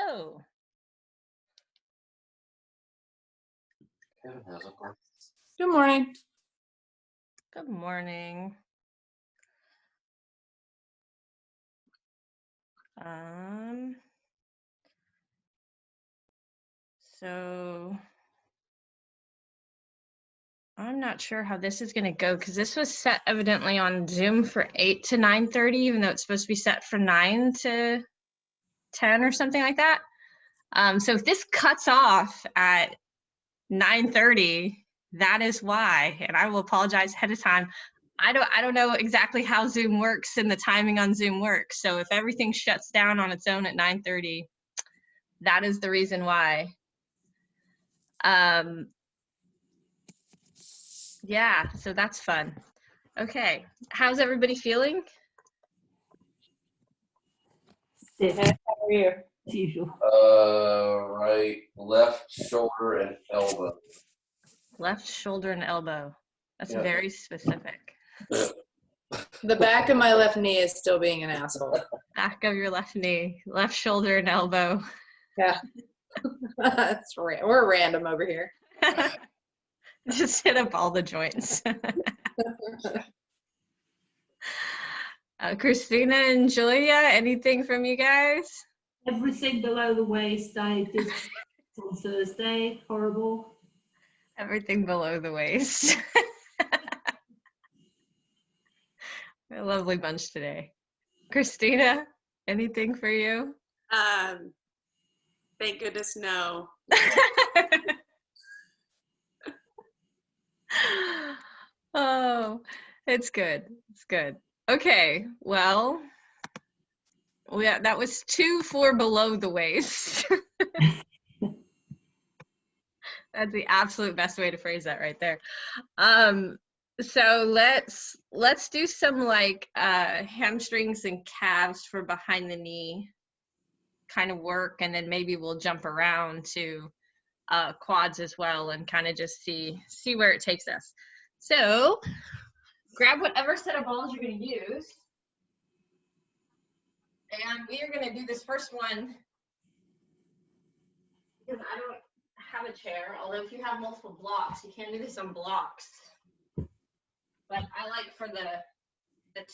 Hello. Good morning. Good morning. So I'm not sure how this is going to go because this was set evidently on Zoom for 8 to 9:30, even though it's supposed to be set for 9 to 10 or something like that. So if this cuts off at 9:30, that is why, and I will apologize ahead of time. I don't know exactly how Zoom works and the timing on Zoom works. So if everything shuts down on its own at 9:30, that is the reason why. Yeah, so that's fun. Okay, how's everybody feeling? How are you? As usual. Right, left shoulder and elbow. Left shoulder and elbow. That's Yeah. very specific. The back of my left knee is still being an asshole. Back of your left knee, left shoulder and elbow. Yeah. That's right. We're random over here. Just hit up all the joints. Christina and Julia, anything from you guys? Everything below the waist I did on Thursday. Horrible. Everything below the waist. A lovely bunch today. Christina, anything for you? Thank goodness no. Oh, it's good. It's good. Okay, well, that was 2 for below the waist. That's the absolute best way to phrase that right there. So let's do some like hamstrings and calves for behind the knee kind of work, and then maybe we'll jump around to quads as well and kind of just see where it takes us. So grab whatever set of balls you're going to use, and we are going to do this first one because I don't have a chair, although if you have multiple blocks, you can do this on blocks. But I like for the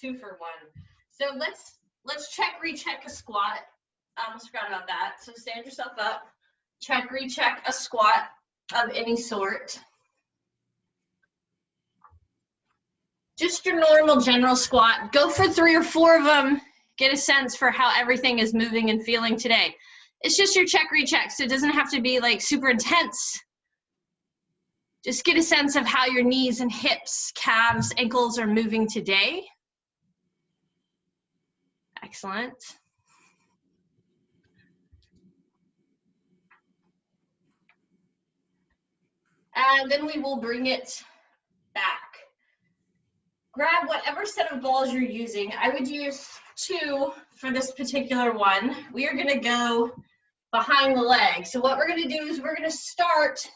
2 for 1. So let's check, recheck a squat. I almost forgot about that. So stand yourself up, check, recheck a squat of any sort. Just your normal general squat. Go for 3 or 4 of them. Get a sense for how everything is moving and feeling today. It's just your check, recheck, so it doesn't have to be like super intense. Just get a sense of how your knees and hips, calves, ankles are moving today. Excellent. And then we will bring it back. Grab whatever set of balls you're using. I would use 2 for this particular one. We are gonna go behind the leg. So what we're gonna do is we're gonna start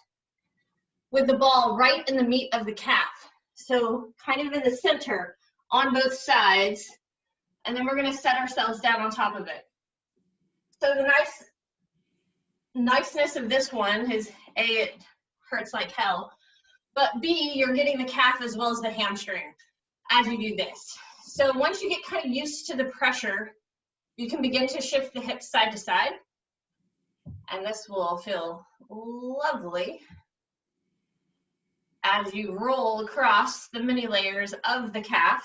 with the ball right in the meat of the calf. So kind of in the center on both sides. And then we're gonna set ourselves down on top of it. So the niceness of this one is A, it hurts like hell, but B, you're getting the calf as well as the hamstring as you do this. So once you get kind of used to the pressure, you can begin to shift the hips side to side, and this will feel lovely as you roll across the mini layers of the calf.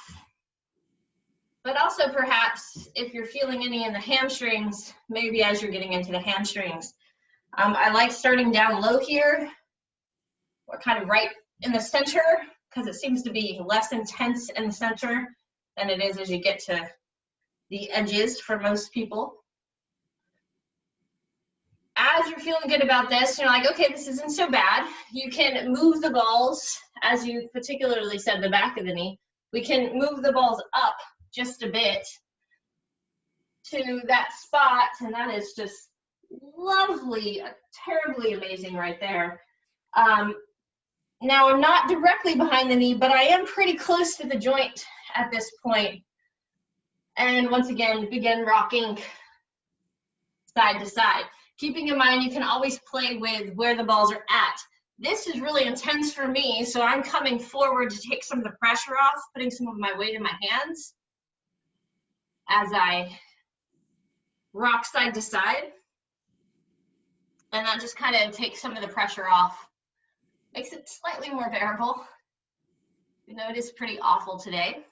But also perhaps if you're feeling any in the hamstrings, maybe as you're getting into the hamstrings. I like starting down low here, or kind of right in the center, because it seems to be less intense in the center than it is as you get to the edges for most people. As you're feeling good about this, you're like, okay, this isn't so bad. You can move the balls, as you particularly said, the back of the knee. We can move the balls up just a bit to that spot, and that is just lovely, terribly amazing right there. Now I'm not directly behind the knee, but I am pretty close to the joint at this point. And once again, begin rocking side to side. Keeping in mind, you can always play with where the balls are at. This is really intense for me, so I'm coming forward to take some of the pressure off, putting some of my weight in my hands as I rock side to side. And that just kind of takes some of the pressure off. Makes it slightly more bearable. You know, it is pretty awful today.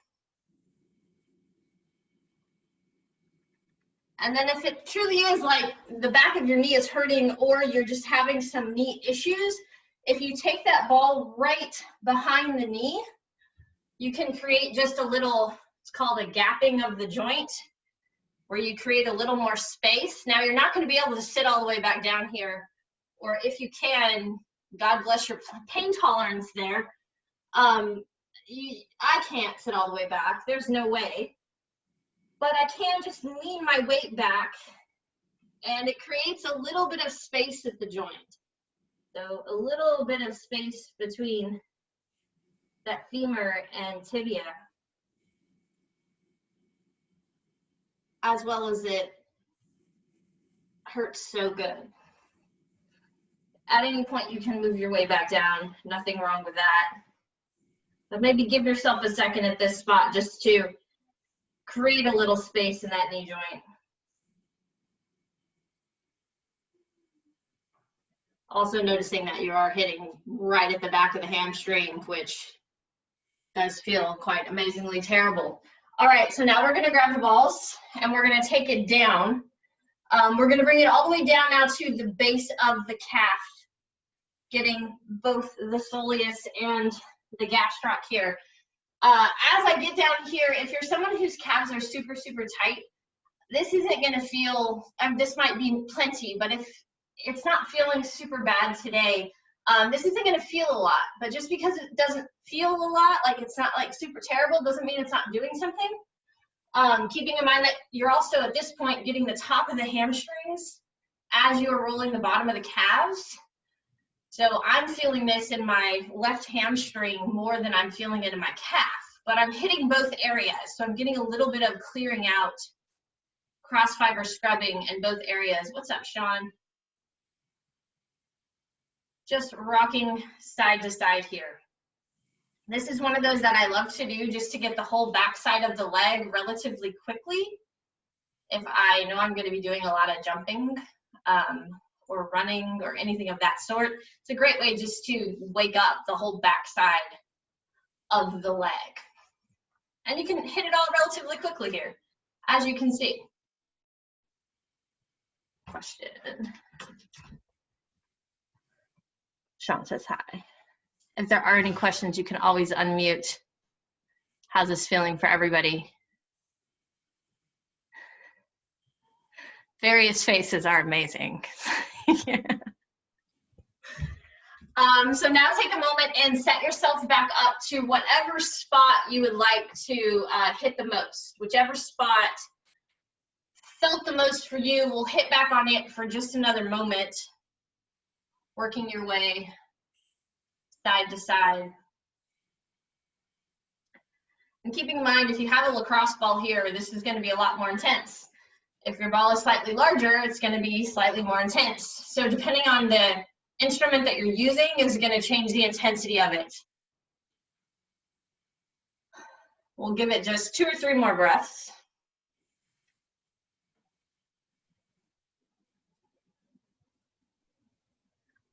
And then if it truly is like the back of your knee is hurting or you're just having some knee issues, if you take that ball right behind the knee, you can create just a little, it's called a gapping of the joint, where you create a little more space. Now you're not going to be able to sit all the way back down here, or if you can, God bless your pain tolerance there. I can't sit all the way back. There's no way. But I can just lean my weight back, and it creates a little bit of space at the joint. So a little bit of space between that femur and tibia, as well as it hurts so good. At any point, you can move your way back down. Nothing wrong with that. But maybe give yourself a second at this spot just to create a little space in that knee joint. Also noticing that you are hitting right at the back of the hamstring, which does feel quite amazingly terrible. All right, so now we're gonna grab the balls and we're gonna take it down. We're gonna bring it all the way down now to the base of the calf, getting both the soleus and the gastroc here. As I get down here, if you're someone whose calves are super, super tight, this isn't gonna feel, this might be plenty, but if it's not feeling super bad today, this isn't gonna feel a lot, but just because it doesn't feel a lot, like it's not like super terrible, doesn't mean it's not doing something. Keeping in mind that you're also at this point getting the top of the hamstrings as you're rolling the bottom of the calves. So I'm feeling this in my left hamstring more than I'm feeling it in my calf, but I'm hitting both areas. So I'm getting a little bit of clearing out, cross fiber scrubbing in both areas. What's up, Sean? Just rocking side to side here. This is one of those that I love to do just to get the whole backside of the leg relatively quickly. If I know I'm going to be doing a lot of jumping or running or anything of that sort, it's a great way just to wake up the whole backside of the leg. And you can hit it all relatively quickly here, as you can see. Question. Sean says hi. If there are any questions, you can always unmute. How's this feeling for everybody? Various faces are amazing. Yeah. So now take a moment and set yourself back up to whatever spot you would like to hit the most. Whichever spot felt the most for you, we'll hit back on it for just another moment, working your way side to side. And keeping in mind, if you have a lacrosse ball here, this is going to be a lot more intense. If your ball is slightly larger, it's going to be slightly more intense. So depending on the instrument that you're using is going to change the intensity of it. We'll give it just 2 or 3 more breaths.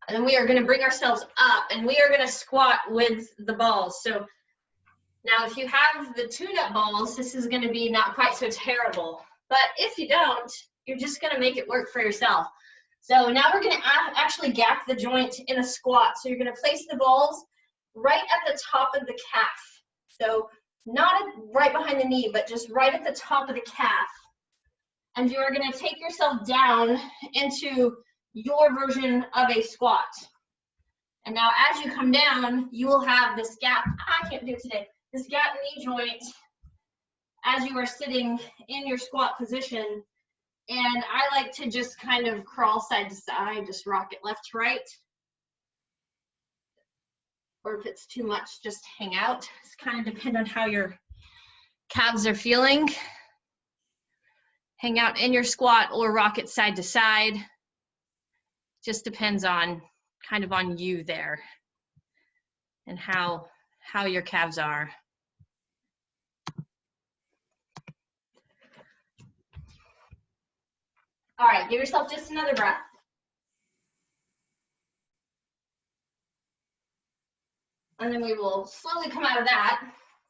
And then we are going to bring ourselves up and we are going to squat with the balls. So now if you have the tune-up balls, this is going to be not quite so terrible. But if you don't, you're just going to make it work for yourself. So now we're going to actually gap the joint in a squat. So you're going to place the balls right at the top of the calf. So not right behind the knee, but just right at the top of the calf. And you are going to take yourself down into your version of a squat. And now as you come down, you will have this gap. I can't do it today. This gap knee joint as you are sitting in your squat position. And I like to just kind of crawl side to side, just rock it left to right. Or if it's too much, just hang out. It's kind of depend on how your calves are feeling. Hang out in your squat or rock it side to side. just depends on kind of on you there and how your calves are. All right, give yourself just another breath. And then we will slowly come out of that.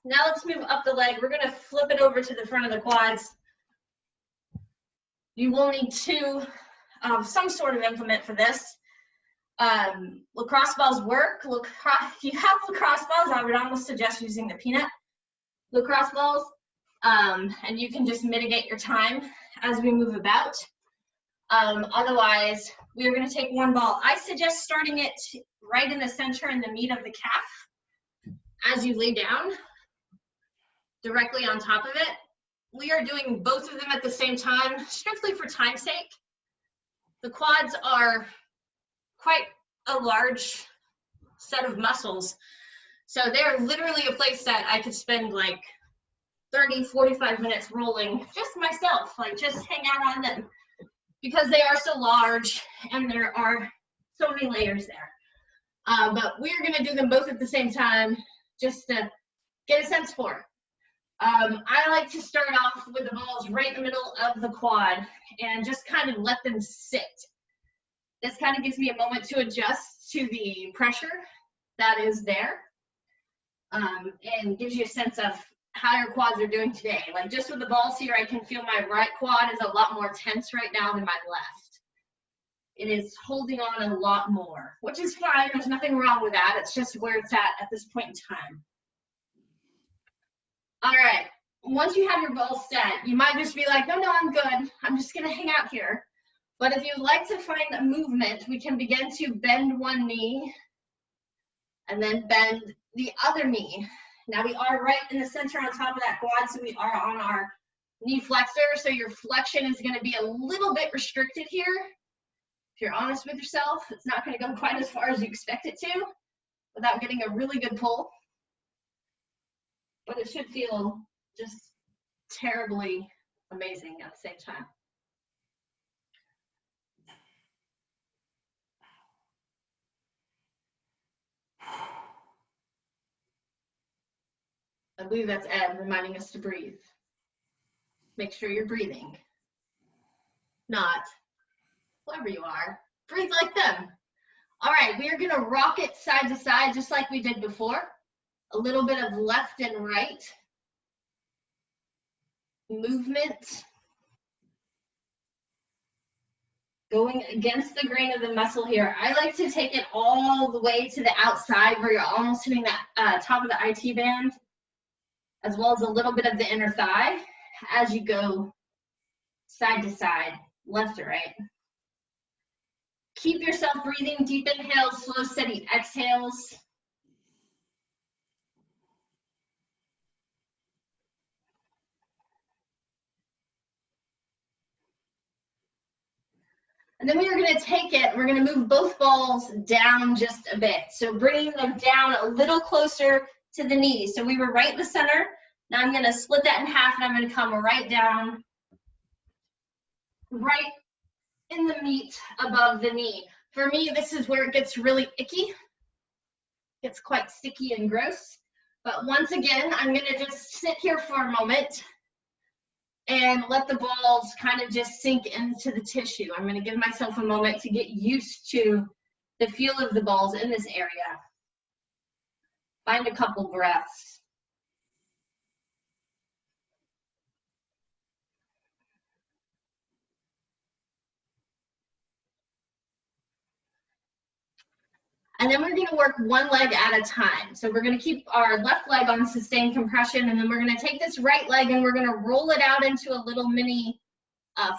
Now let's move up the leg. We're gonna flip it over to the front of the quads. You will need some sort of implement for this. Lacrosse balls work. If you have lacrosse balls, I would almost suggest using the peanut lacrosse balls. And you can just mitigate your time as we move about. Otherwise, we are going to take one ball. I suggest starting it right in the center in the meat of the calf as you lay down directly on top of it. We are doing both of them at the same time, strictly for time's sake. The quads are quite a large set of muscles. So they're literally a place that I could spend like 30, 45 minutes rolling just myself, like just hang out on them because they are so large and there are so many layers there. But we're gonna do them both at the same time just to get a sense for it. I like to start off with the balls right in the middle of the quad and just kind of let them sit. This kind of gives me a moment to adjust to the pressure that is there, and gives you a sense of how your quads are doing today. Like just with the balls here, I can feel my right quad is a lot more tense right now than my left. It is holding on a lot more, which is fine. There's nothing wrong with that. It's just where it's at this point in time. All right, once you have your balls set, you might just be like, no, I'm good. I'm just gonna hang out here. But if you'd like to find a movement, we can begin to bend one knee and then bend the other knee. Now we are right in the center on top of that quad, so we are on our knee flexor, so your flexion is gonna be a little bit restricted here. If you're honest with yourself, it's not gonna go quite as far as you expect it to without getting a really good pull. But it should feel just terribly amazing at the same time. I believe that's Ed reminding us to breathe. Make sure you're breathing. Not, whoever you are, breathe like them. All right, we are gonna rock it side to side just like we did before. A little bit of left and right movement. Going against the grain of the muscle here. I like to take it all the way to the outside where you're almost hitting that top of the IT band, as well as a little bit of the inner thigh as you go side to side, left to right. Keep yourself breathing, deep inhales, slow, steady exhales. And then we are going to take it, we're going to move both balls down just a bit. So bringing them down a little closer to the knee. So we were right in the center. Now I'm going to split that in half and I'm going to come right down, right in the meat above the knee. For me, this is where it gets really icky. It's quite sticky and gross. But once again, I'm going to just sit here for a moment and let the balls kind of just sink into the tissue. I'm going to give myself a moment to get used to the feel of the balls in this area. Find a couple breaths. And then we're going to work one leg at a time. So we're going to keep our left leg on sustained compression, and then we're going to take this right leg and we're going to roll it out into a little mini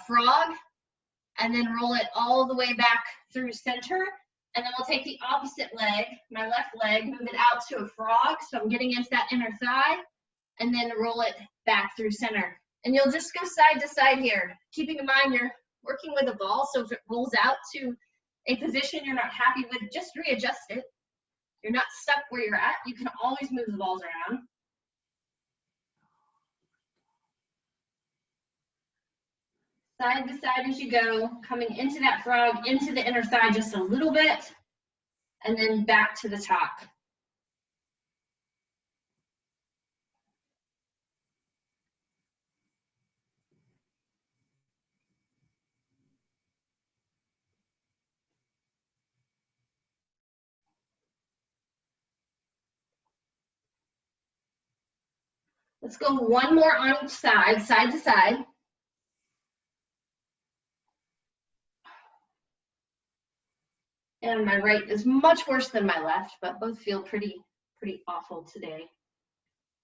frog, and then roll it all the way back through center. And then we'll take the opposite leg, my left leg, move it out to a frog. So I'm getting into that inner thigh, and then roll it back through center. And you'll just go side to side here, keeping in mind you're working with a ball. So if it rolls out to a position you're not happy with, just readjust it. You're not stuck where you're at. You can always move the balls around. Side to side as you go, coming into that frog, into the inner thigh just a little bit, and then back to the top. Let's go one more on each side, side to side. And my right is much worse than my left, but both feel pretty awful today.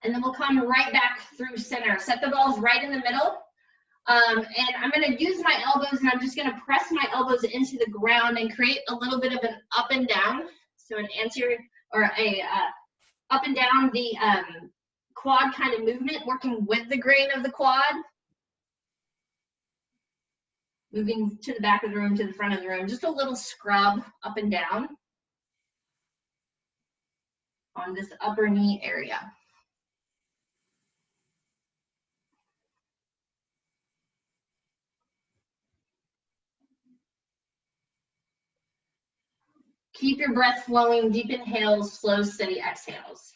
And then we'll come right back through center. Set the balls right in the middle. And I'm gonna use my elbows, and I'm just gonna press my elbows into the ground and create a little bit of an up and down. So an anterior, or a up and down the quad kind of movement, working with the grain of the quad. Moving to the back of the room, to the front of the room, just a little scrub up and down on this upper knee area. Keep your breath flowing, deep inhales, slow, steady exhales.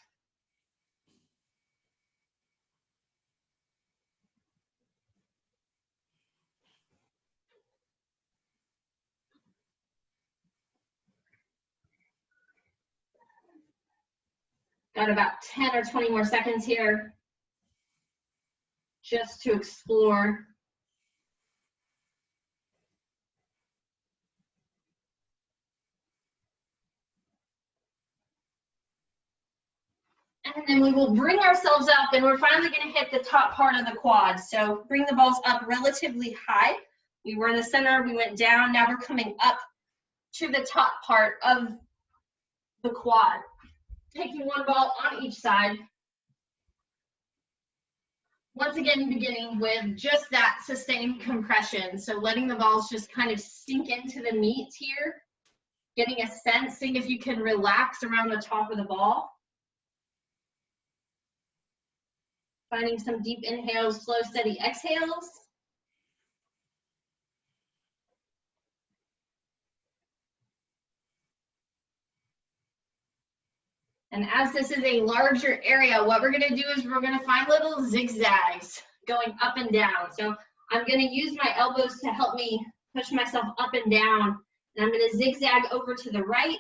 Got about 10 or 20 more seconds here just to explore. And then we will bring ourselves up, and we're finally going to hit the top part of the quad. So bring the balls up relatively high. We were in the center, we went down, now we're coming up to the top part of the quad. Taking one ball on each side. Once again, beginning with just that sustained compression. So letting the balls just kind of sink into the meat here. Getting a sense, seeing if you can relax around the top of the ball. Finding some deep inhales, slow, steady exhales. And as this is a larger area, what we're gonna do is we're gonna find little zigzags going up and down. So I'm gonna use my elbows to help me push myself up and down. And I'm gonna zigzag over to the right.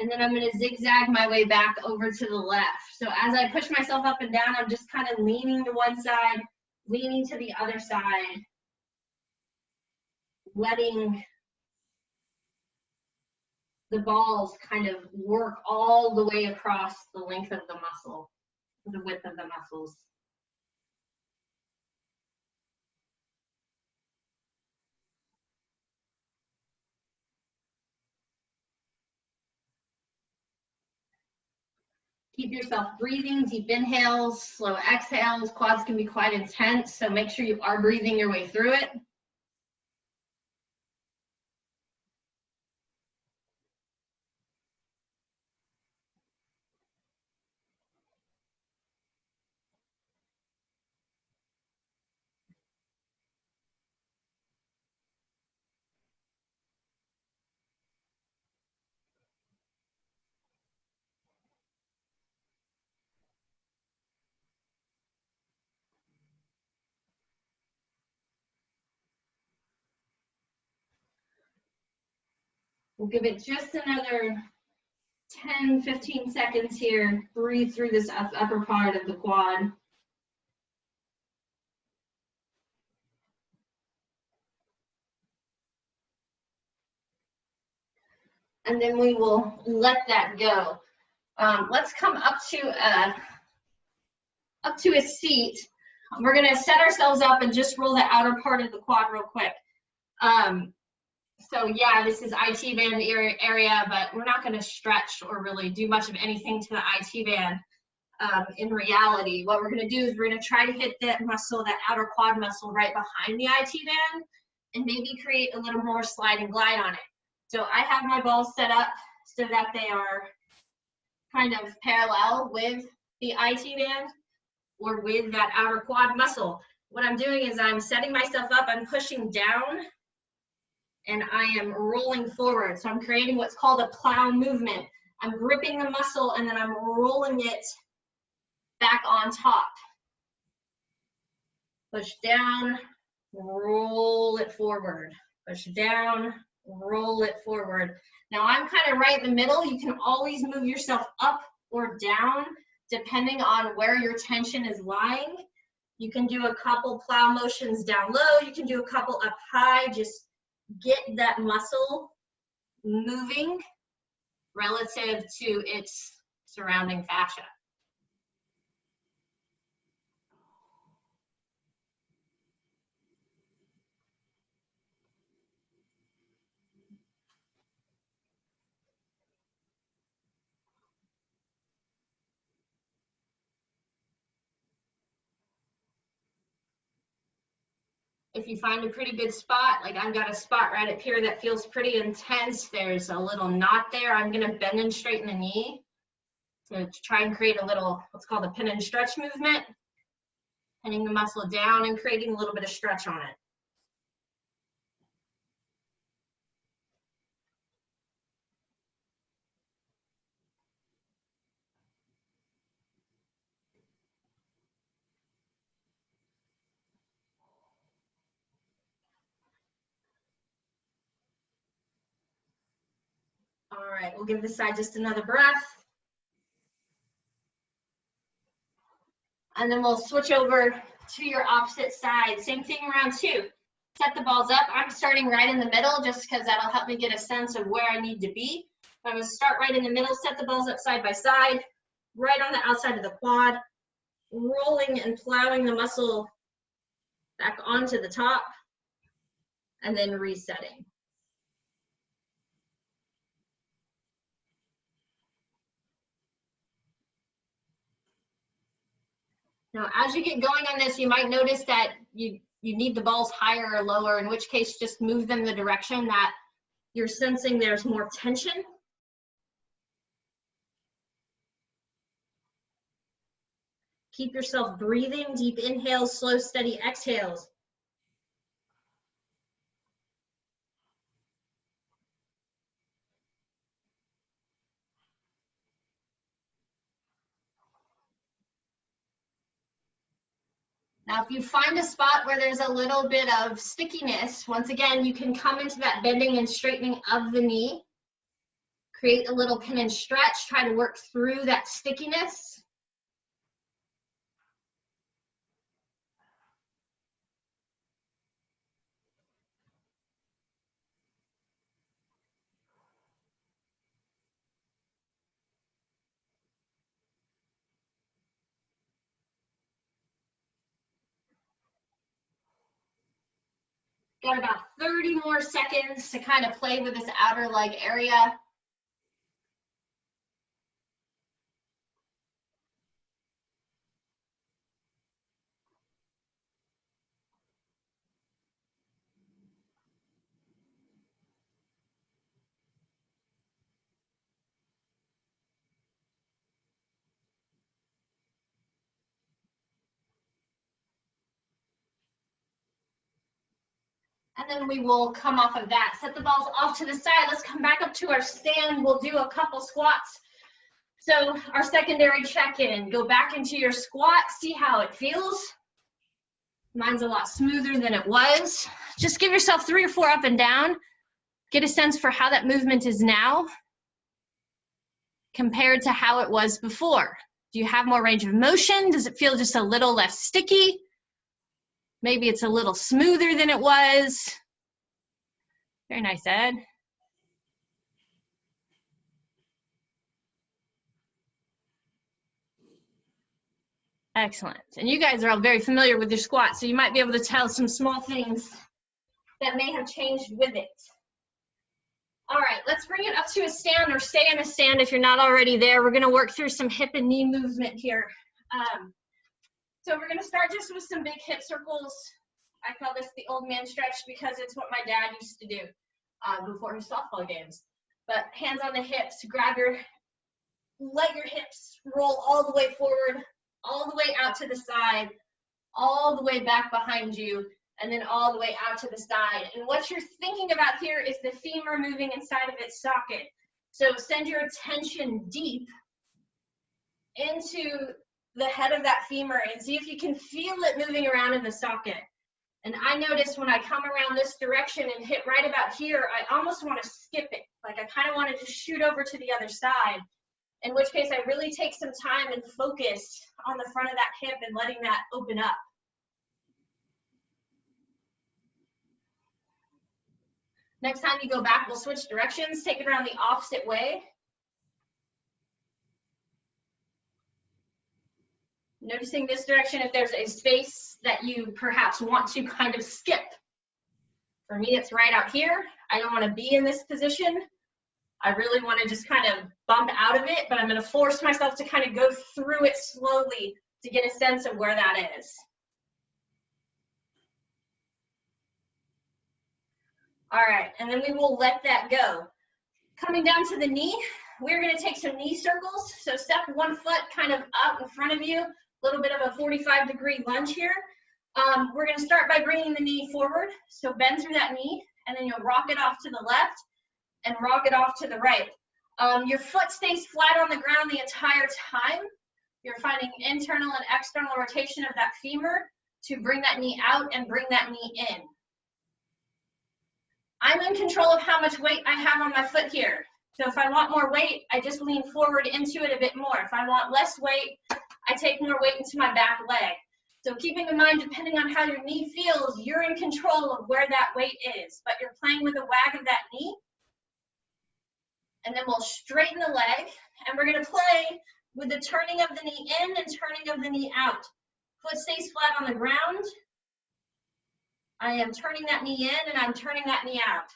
And then I'm gonna zigzag my way back over to the left. So as I push myself up and down, I'm just kind of leaning to one side, leaning to the other side, letting the balls kind of work all the way across the length of the muscle, the width of the muscles. Keep yourself breathing, deep inhales, slow exhales. Quads can be quite intense, so make sure you are breathing your way through it. We'll give it just another 10, 15 seconds here. Breathe through this upper part of the quad. And then we will let that go. Let's come up to a seat. We're gonna set ourselves up and just roll the outer part of the quad real quick. So yeah, this is IT band area, but we're not gonna stretch or really do much of anything to the IT band. In reality, what we're gonna do is we're gonna try to hit that muscle, that outer quad muscle right behind the IT band, and maybe create a little more slide and glide on it. So I have my balls set up so that they are kind of parallel with the IT band or with that outer quad muscle. what I'm doing is I'm setting myself up, I'm pushing down, and I am rolling forward. So I'm creating what's called a plow movement. I'm gripping the muscle and then I'm rolling it back on top. Push down, roll it forward. Push down, roll it forward. Now I'm kind of right in the middle. You can always move yourself up or down depending on where your tension is lying. You can do a couple plow motions down low. You can do a couple up high. Just get that muscle moving relative to its surrounding fascia. If you find a pretty good spot, like I've got a spot right up here that feels pretty intense, there's a little knot there, I'm gonna bend and straighten the knee to try and create a little, what's called a pin and stretch movement, pinning the muscle down and creating a little bit of stretch on it. All right, we'll give this side just another breath. And then we'll switch over to your opposite side. Same thing around 2. Set the balls up. I'm starting right in the middle just because that'll help me get a sense of where I need to be. I'm going to start right in the middle, set the balls up side by side, right on the outside of the quad, rolling and plowing the muscle back onto the top, and then resetting. Now, as you get going on this, you might notice that you need the balls higher or lower, in which case just move them the direction that you're sensing there's more tension. Keep yourself breathing, deep inhales, slow, steady exhales. Now, if you find a spot where there's a little bit of stickiness, once again, you can come into that bending and straightening of the knee. Create a little pin and stretch, try to work through that stickiness. Got about 30 more seconds to kind of play with this outer leg area. And then we will come off of that. Set the balls off to the side. Let's come back up to our stand. We'll do a couple squats. So our secondary check-in, go back into your squat, see how it feels. Mine's a lot smoother than it was. Just give yourself 3 or 4 up and down. Get a sense for how that movement is now compared to how it was before. Do you have more range of motion? Does it feel just a little less sticky? Maybe it's a little smoother than it was. Very nice, Ed. Excellent. And you guys are all very familiar with your squat, so you might be able to tell some small things that may have changed with it. All right, let's bring it up to a stand, or stay in a stand if you're not already there. We're going to work through some hip and knee movement here. So we're going to start just with some big hip circles. I call this the old man stretch because it's what my dad used to do before his softball games. But hands on the hips, let your hips roll all the way forward, all the way out to the side. all the way back behind you, and then all the way out to the side. And what you're thinking about here is the femur moving inside of its socket. So send your attention deep into the head of that femur and see if you can feel it moving around in the socket. And I noticed when I come around this direction and hit right about here, I almost want to skip it. Like I kind of want to just shoot over to the other side, in which case I really take some time and focus on the front of that hip and letting that open up. Next time you go back, we'll switch directions, take it around the opposite way. Noticing this direction, if there's a space that you perhaps want to kind of skip. For me, it's right out here. I don't want to be in this position. I really want to just kind of bump out of it, but I'm going to force myself to kind of go through it slowly to get a sense of where that is. All right, and then we will let that go. Coming down to the knee, we're going to take some knee circles. So step one foot kind of up in front of you, a little bit of a 45-degree lunge here. We're going to start by bringing the knee forward. So bend through that knee, and then you'll rock it off to the left and rock it off to the right. Your foot stays flat on the ground the entire time. You're finding internal and external rotation of that femur to bring that knee out and bring that knee in. I'm in control of how much weight I have on my foot here. So if I want more weight, I just lean forward into it a bit more. If I want less weight, I take more weight into my back leg. So keeping in mind, depending on how your knee feels, you're in control of where that weight is, but you're playing with a wag of that knee. And then we'll straighten the leg, and we're gonna play with the turning of the knee in and turning of the knee out. Foot stays flat on the ground. I am turning that knee in and I'm turning that knee out.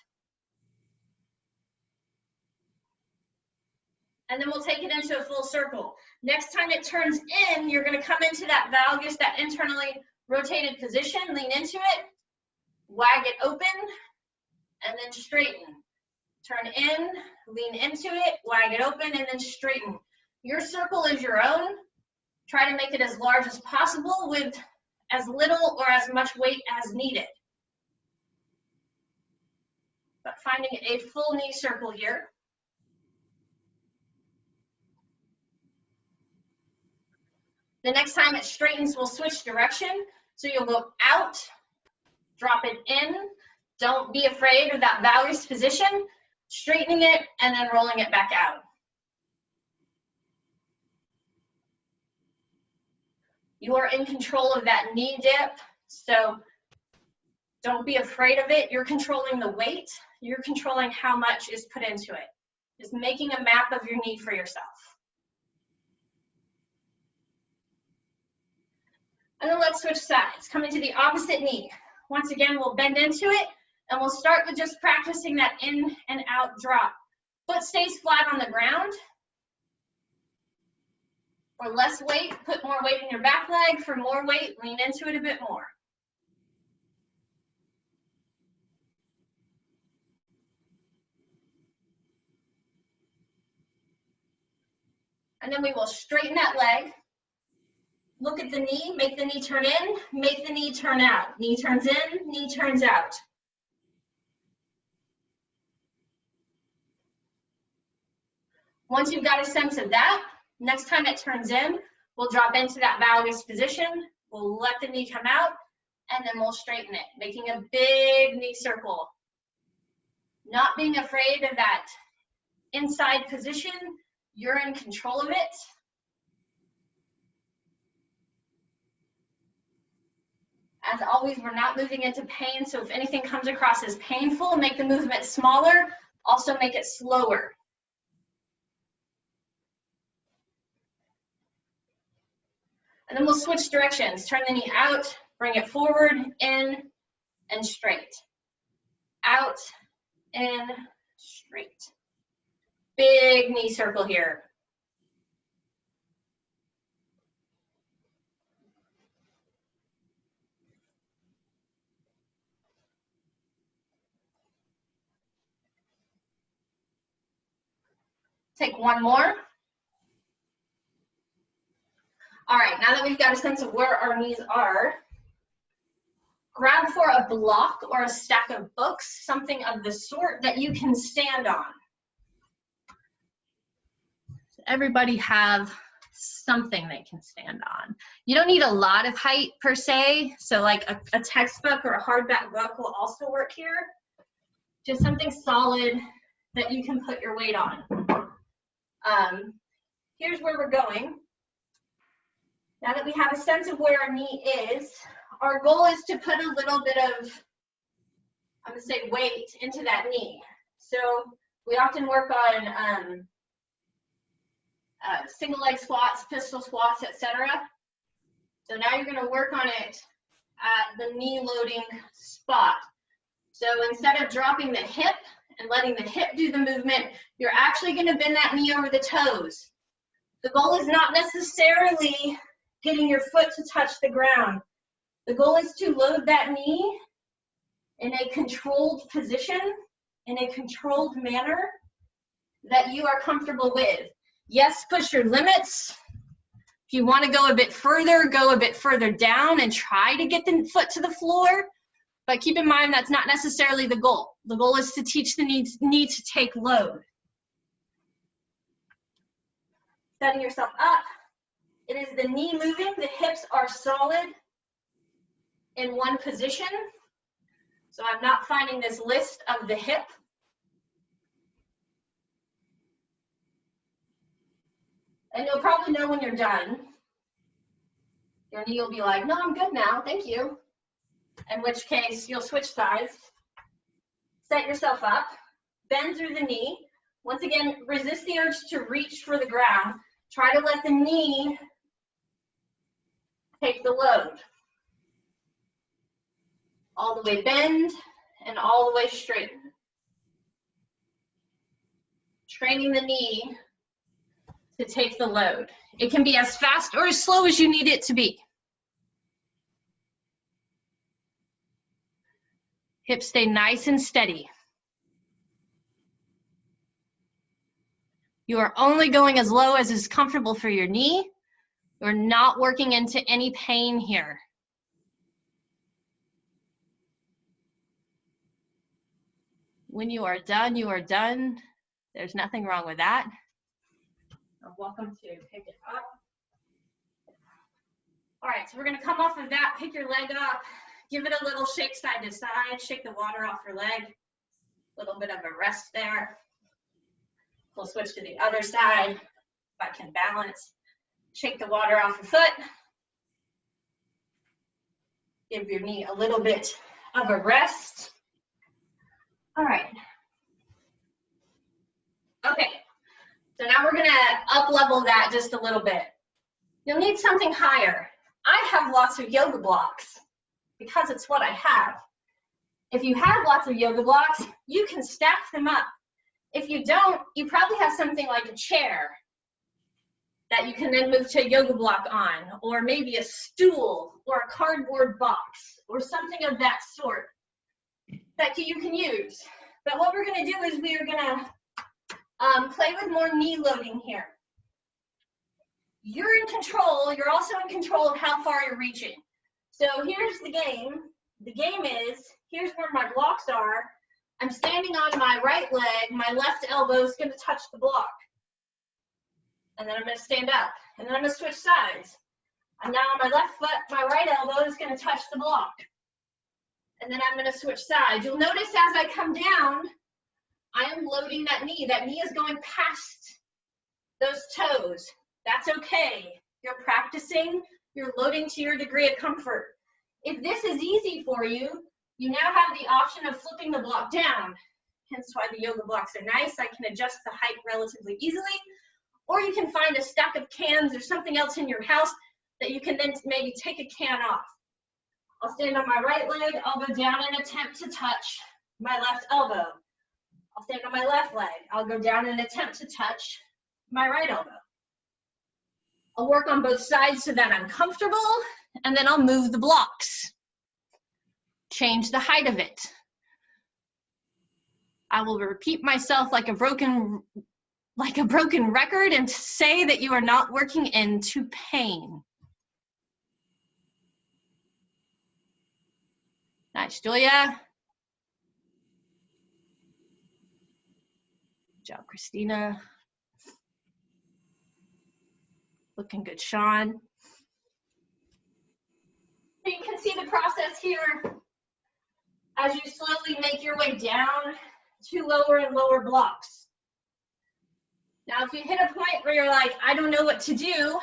And then we'll take it into a full circle. Next time it turns in, you're going to come into that valgus, that internally rotated position, lean into it, wag it open, and then straighten. Turn in, lean into it, wag it open, and then straighten. Your circle is your own. Try to make it as large as possible with as little or as much weight as needed. But finding a full knee circle here. The next time it straightens, we'll switch direction. So you'll go out, drop it in. Don't be afraid of that valgus position, straightening it and then rolling it back out. You are in control of that knee dip, so don't be afraid of it. You're controlling the weight. You're controlling how much is put into it. Just making a map of your knee for yourself. And then let's switch sides. Coming to the opposite knee. Once again, we'll bend into it, and we'll start with just practicing that in and out drop. Foot stays flat on the ground. For less weight, put more weight in your back leg. For more weight, lean into it a bit more. And then we will straighten that leg. Look at the knee, make the knee turn in, make the knee turn out. Knee turns in, knee turns out. Once you've got a sense of that, next time it turns in, we'll drop into that valgus position, we'll let the knee come out, and then we'll straighten it, making a big knee circle. Not being afraid of that inside position, you're in control of it. As always, we're not moving into pain, so if anything comes across as painful, make the movement smaller, also make it slower. And then we'll switch directions. Turn the knee out, bring it forward, in, and straight. Out, in, straight. Big knee circle here. Take one more. All right, now that we've got a sense of where our knees are, grab for a block or a stack of books, something of the sort that you can stand on. So everybody have something they can stand on. You don't need a lot of height per se, so like a textbook or a hardback book will also work here. Just something solid that you can put your weight on. Here's where we're going. Now that we have a sense of where our knee is, our goal is to put a little bit of, I'm gonna say, weight into that knee. So we often work on single leg squats, pistol squats, etc. So now you're gonna work on it at the knee loading spot. So instead of dropping the hip and letting the hip do the movement, you're actually gonna bend that knee over the toes. The goal is not necessarily getting your foot to touch the ground. The goal is to load that knee in a controlled position, in a controlled manner that you are comfortable with. Yes, push your limits. If you want to go a bit further down and try to get the foot to the floor. But keep in mind that's not necessarily the goal. The goal is to teach the knee to take load. Setting yourself up. It is the knee moving, the hips are solid in one position. So I'm not finding this list of the hip. And you'll probably know when you're done. Your knee will be like, no, I'm good now, thank you. In which case you'll switch sides. Set yourself up, bend through the knee. Once again, resist the urge to reach for the ground. Try to let the knee take the load. All the way bend and all the way straighten. Training the knee to take the load. It can be as fast or as slow as you need it to be. Hips stay nice and steady. You are only going as low as is comfortable for your knee. You're not working into any pain here. When you are done, you are done. There's nothing wrong with that. You're welcome to pick it up. All right, so we're gonna come off of that, pick your leg up, give it a little shake side to side, shake the water off your leg. A little bit of a rest there. We'll switch to the other side, if I can balance. Shake the water off your foot. Give your knee a little bit of a rest. All right. Okay, so now we're gonna up level that just a little bit. You'll need something higher. I have lots of yoga blocks because it's what I have. If you have lots of yoga blocks, you can stack them up. If you don't, you probably have something like a chair that you can then move to a yoga block on, or maybe a stool or a cardboard box or something of that sort that you can use. But what we're gonna do is we are gonna play with more knee loading here. You're in control, you're also in control of how far you're reaching. So here's the game. The game is, here's where my blocks are. I'm standing on my right leg, my left elbow is gonna touch the block. And then I'm gonna stand up, and then I'm gonna switch sides. I'm now on my left foot, my right elbow is gonna touch the block. And then I'm gonna switch sides. You'll notice as I come down, I am loading that knee. That knee is going past those toes. That's okay. You're practicing, you're loading to your degree of comfort. If this is easy for you, you now have the option of flipping the block down. Hence why the yoga blocks are nice. I can adjust the height relatively easily. Or you can find a stack of cans or something else in your house that you can then maybe take a can off. I'll stand on my right leg, I'll go down and attempt to touch my left elbow. I'll stand on my left leg, I'll go down and attempt to touch my right elbow. I'll work on both sides so that I'm comfortable, and then I'll move the blocks. Change the height of it. I will repeat myself like a broken record and say that you are not working into pain. Nice, Julia. Good job, Christina. Looking good, Sean. So you can see the process here as you slowly make your way down to lower and lower blocks. Now, if you hit a point where you're like, I don't know what to do,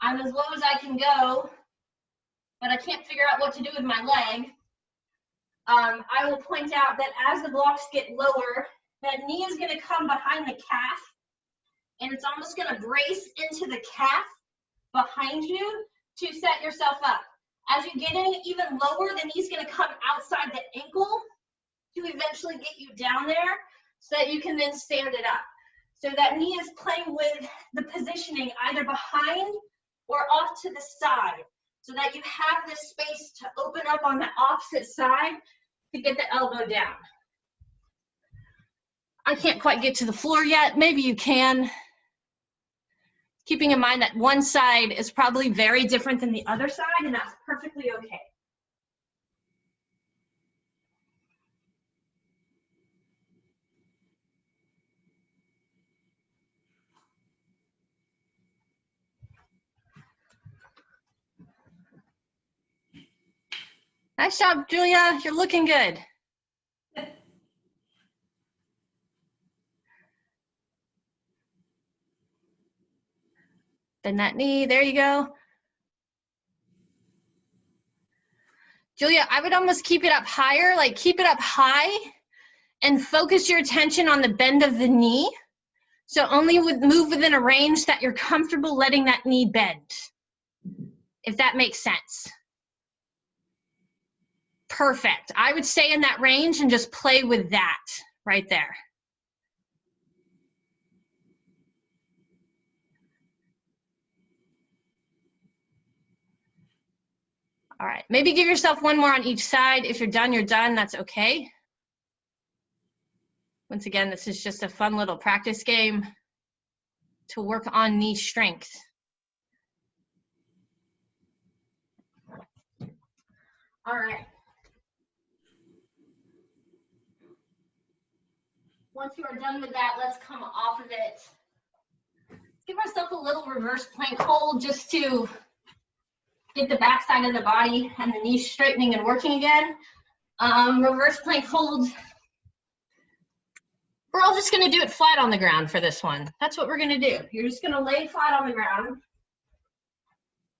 I'm as low as I can go, but I can't figure out what to do with my leg, I will point out that as the blocks get lower, that knee is going to come behind the calf, and it's almost going to brace into the calf behind you to set yourself up. As you get in even lower, the knee's going to come outside the ankle to eventually get you down there so that you can then stand it up. So that knee is playing with the positioning either behind or off to the side so that you have this space to open up on the opposite side to get the elbow down. I can't quite get to the floor yet. Maybe you can. Keeping in mind that one side is probably very different than the other side, and that's perfectly okay. Nice job, Julia. You're looking good. Bend that knee. There you go. Julia, I would almost keep it up higher, like keep it up high and focus your attention on the bend of the knee. So only move within a range that you're comfortable letting that knee bend, if that makes sense. Perfect. I would stay in that range and just play with that right there. All right, maybe give yourself one more on each side. If you're done, that's okay. Once again, this is just a fun little practice game to work on knee strength. All right. Once you are done with that, let's come off of it. Give ourselves a little reverse plank hold just to get the back side of the body and the knees straightening and working again. Reverse plank hold. We're all just gonna do it flat on the ground for this one. That's what we're gonna do. You're just gonna lay flat on the ground.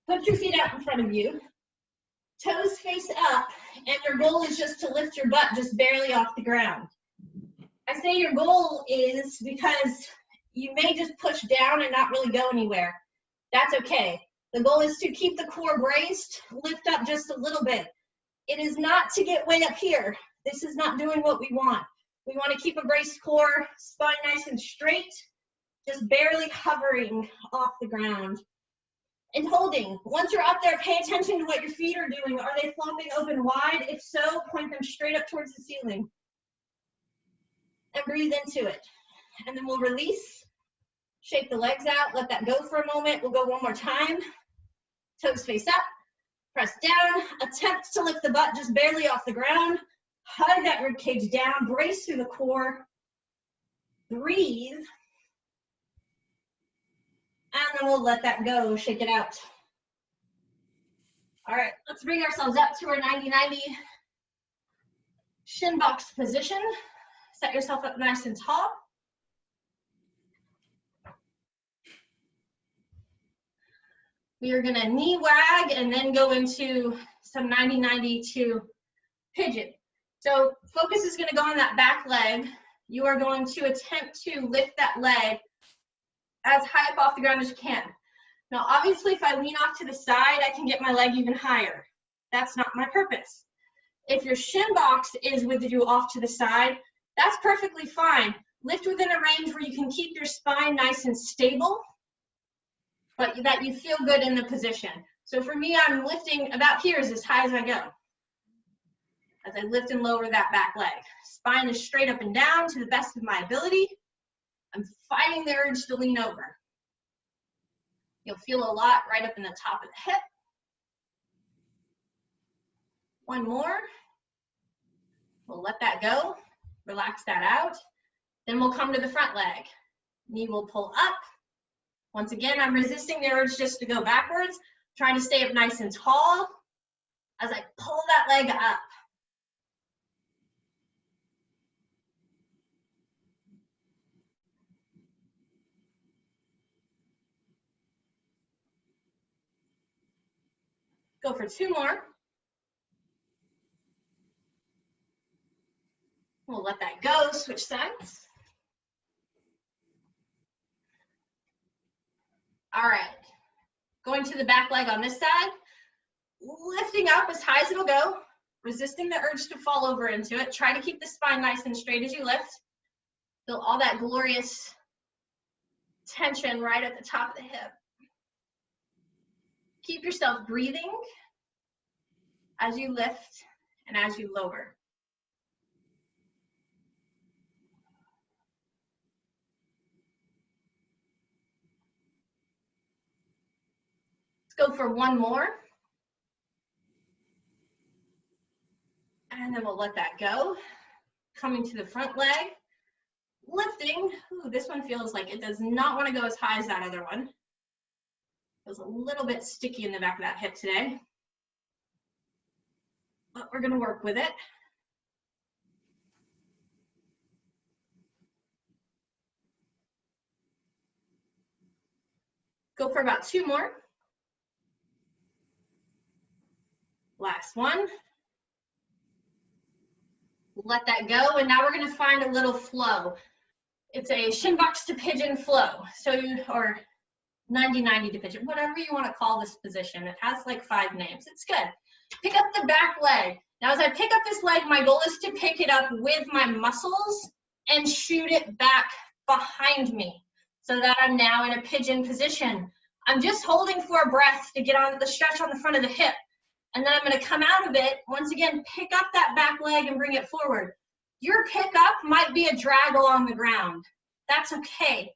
Put your feet out in front of you. Toes face up, and your goal is just to lift your butt just barely off the ground. I say your goal is because you may just push down and not really go anywhere. That's okay. The goal is to keep the core braced, lift up just a little bit. It is not to get way up here. This is not doing what we want. We want to keep a braced core, spine nice and straight, just barely hovering off the ground. And holding. Once you're up there, pay attention to what your feet are doing. Are they flopping open wide? If so, point them straight up towards the ceiling. And breathe into it. And then we'll release. Shake the legs out. Let that go for a moment. We'll go one more time. Toes face up. Press down. Attempt to lift the butt just barely off the ground. Hug that rib cage down. Brace through the core. Breathe. And then we'll let that go. Shake it out. All right, let's bring ourselves up to our 90-90 shin box position. Set yourself up nice and tall. We are gonna knee wag and then go into some 90-90 to pigeon. So focus is gonna go on that back leg. You are going to attempt to lift that leg as high up off the ground as you can. Now, obviously, if I lean off to the side, I can get my leg even higher. That's not my purpose. If your shin box is with you off to the side, that's perfectly fine. Lift within a range where you can keep your spine nice and stable, but that you feel good in the position. So for me, I'm lifting about here is as high as I go. As I lift and lower that back leg. Spine is straight up and down to the best of my ability. I'm fighting the urge to lean over. You'll feel a lot right up in the top of the hip. One more. We'll let that go. Relax that out. Then we'll come to the front leg. Knee will pull up. Once again, I'm resisting the urge just to go backwards, trying to stay up nice and tall as I pull that leg up. Go for 2 more. We'll let that go, switch sides. All right, going to the back leg on this side, lifting up as high as it'll go, resisting the urge to fall over into it. Try to keep the spine nice and straight as you lift. Feel all that glorious tension right at the top of the hip. Keep yourself breathing as you lift and as you lower. Let's go for 1 more. And then we'll let that go. Coming to the front leg, lifting. Ooh, this one feels like it does not want to go as high as that other one. Feels a little bit sticky in the back of that hip today. But we're going to work with it. Go for about 2 more. Last one. Let that go, and now we're going to find a little flow. It's a shin box to pigeon flow, or 90-90 to pigeon, whatever you want to call this position. It has like 5 names. It's good. Pick up the back leg. Now as I pick up this leg, my goal is to pick it up with my muscles and shoot it back behind me so that I'm now in a pigeon position. I'm just holding for a breath to get on the stretch on the front of the hip. And then I'm going to come out of it, once again, pick up that back leg and bring it forward. Your pickup might be a drag along the ground. That's okay.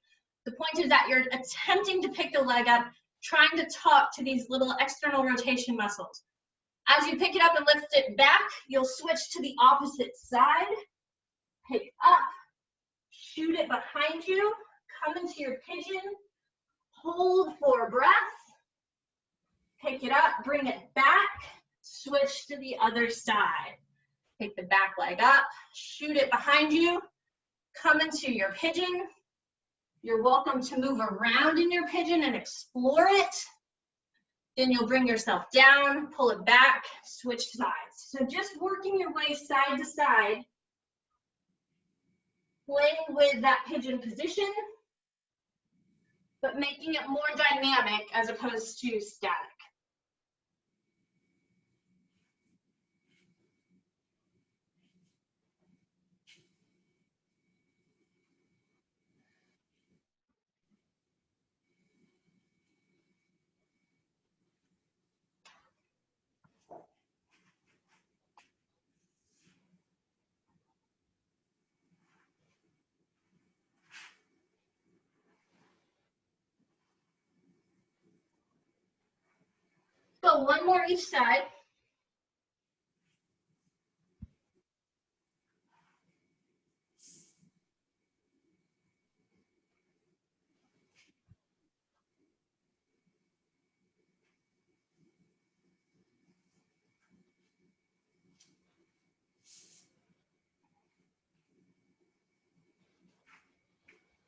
The point is that you're attempting to pick the leg up, trying to talk to these little external rotation muscles. As you pick it up and lift it back, you'll switch to the opposite side. Pick up, shoot it behind you, come into your pigeon, hold for breath. Pick it up, bring it back, switch to the other side. Pick the back leg up, shoot it behind you, come into your pigeon. You're welcome to move around in your pigeon and explore it. Then you'll bring yourself down, pull it back, switch sides. So just working your way side to side, playing with that pigeon position, but making it more dynamic as opposed to static. So 1 more each side.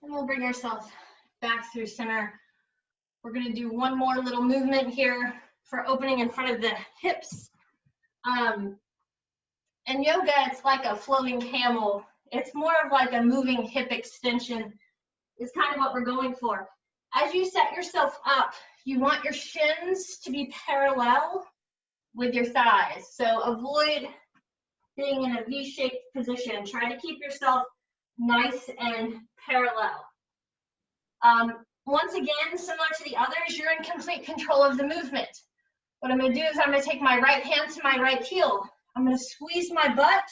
And we'll bring ourselves back through center. We're going to do 1 more little movement here for opening in front of the hips. In yoga, it's like a floating camel. It's more of like a moving hip extension is kind of what we're going for. As you set yourself up, you want your shins to be parallel with your thighs. So avoid being in a V-shaped position. Try to keep yourself nice and parallel. Once again, similar to the others, you're in complete control of the movement. What I'm going to do is I'm going to take my right hand to my right heel. I'm going to squeeze my butt,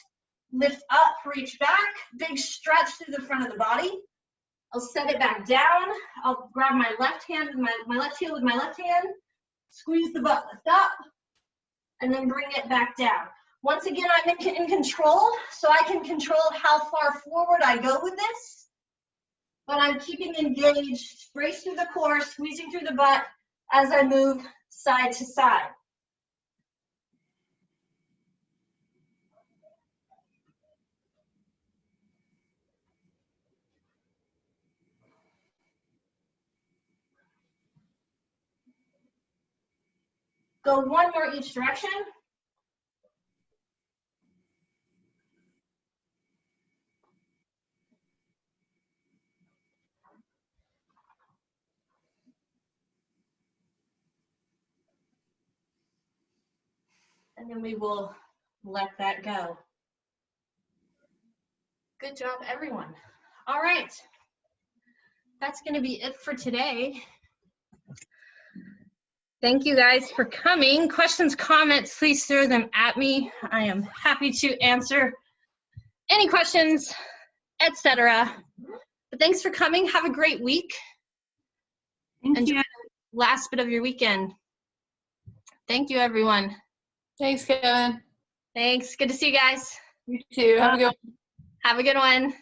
lift up, reach back, big stretch through the front of the body. I'll set it back down. I'll grab my left hand, my left heel with my left hand, squeeze the butt, lift up, and then bring it back down. Once again, I'm in control, so I can control how far forward I go with this. But I'm keeping engaged, brace through the core, squeezing through the butt as I move side to side. Go one more each direction. And then we will let that go. Good job, everyone. All right. That's going to be it for today. Thank you guys for coming. Questions, comments, please throw them at me. I am happy to answer any questions, etc. But thanks for coming. Have a great week. Enjoy the last bit of your weekend. Thank you, everyone. Thanks, Kevin. Thanks. Good to see you guys. You too. Have a good one. Have a good one.